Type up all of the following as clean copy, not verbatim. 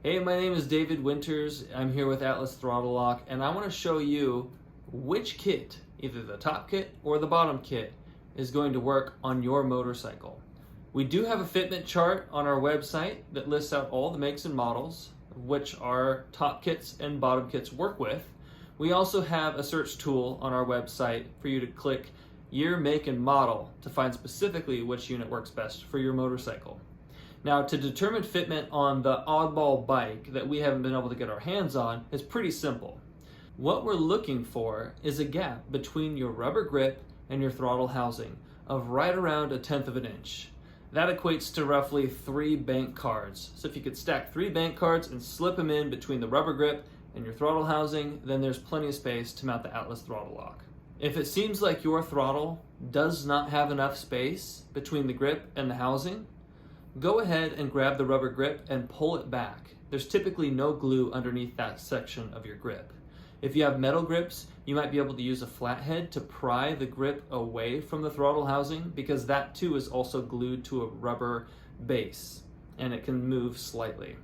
Hey, my name is David Winters. I'm here with Atlas Throttle Lock, and I want to show you which kit, either the top kit or the bottom kit, is going to work on your motorcycle. We do have a fitment chart on our website that lists out all the makes and models, which our top kits and bottom kits work with. We also have a search tool on our website for you to click year, make, and model to find specifically which unit works best for your motorcycle. Now, to determine fitment on the oddball bike that we haven't been able to get our hands on is pretty simple. What we're looking for is a gap between your rubber grip and your throttle housing of right around 1/10 of an inch. That equates to roughly 3 bank cards. So if you could stack 3 bank cards and slip them in between the rubber grip and your throttle housing, then there's plenty of space to mount the Atlas Throttle Lock. If it seems like your throttle does not have enough space between the grip and the housing, go ahead and grab the rubber grip and pull it back. There's typically no glue underneath that section of your grip. If you have metal grips, you might be able to use a flathead to pry the grip away from the throttle housing, because that too is also glued to a rubber base and it can move slightly.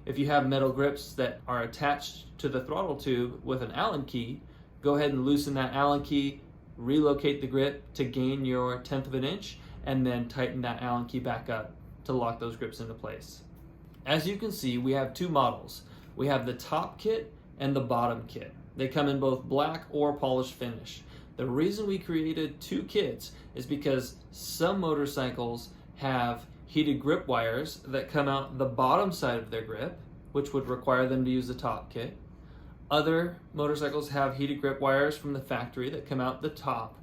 If you have metal grips that are attached to the throttle tube with an Allen key, go ahead and loosen that Allen key, relocate the grip to gain your 1/10 of an inch, and then tighten that Allen key back up to lock those grips into place. As you can see, we have 2 models. We have the top kit and the bottom kit. They come in both black or polished finish. The reason we created 2 kits is because some motorcycles have heated grip wires that come out the bottom side of their grip, which would require them to use the top kit. Other motorcycles have heated grip wires from the factory that come out the top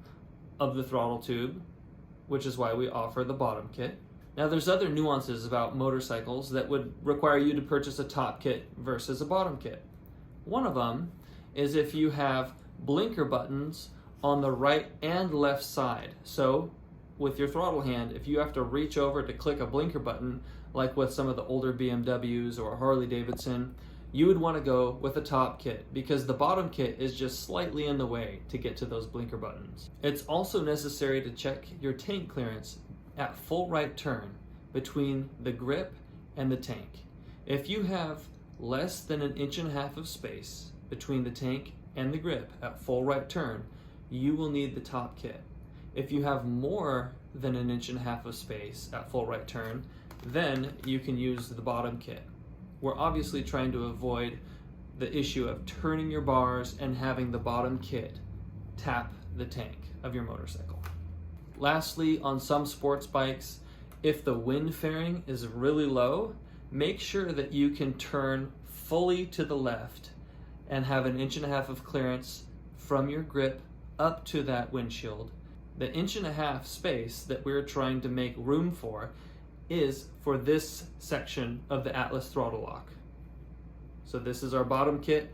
of the throttle tube, which is why we offer the bottom kit. Now, there's other nuances about motorcycles that would require you to purchase a top kit versus a bottom kit. One of them is if you have blinker buttons on the right and left side. So with your throttle hand, if you have to reach over to click a blinker button, like with some of the older BMWs or Harley Davidson, you would want to go with a top kit, because the bottom kit is just slightly in the way to get to those blinker buttons. It's also necessary to check your tank clearance at full right turn between the grip and the tank. If you have less than 1.5 inches of space between the tank and the grip at full right turn, you will need the top kit. If you have more than 1.5 inches of space at full right turn, then you can use the bottom kit. We're obviously trying to avoid the issue of turning your bars and having the bottom kit tap the tank of your motorcycle. Lastly, on some sports bikes, if the wind fairing is really low, make sure that you can turn fully to the left and have 1.5 inches of clearance from your grip up to that windshield. The 1.5 inch space that we're trying to make room for is for this section of the Atlas Throttle Lock. So this is our bottom kit,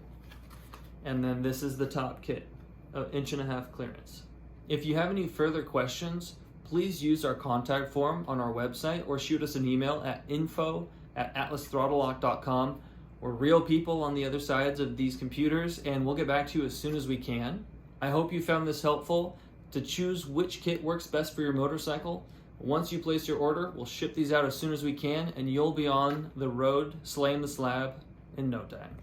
and then this is the top kit of 1.5 inch clearance. If you have any further questions, please use our contact form on our website or shoot us an email at info@atlasthrottlelock.com. We're real people on the other sides of these computers, and we'll get back to you as soon as we can. I hope you found this helpful to choose which kit works best for your motorcycle. Once you place your order, we'll ship these out as soon as we can, and you'll be on the road slaying the slab in no time.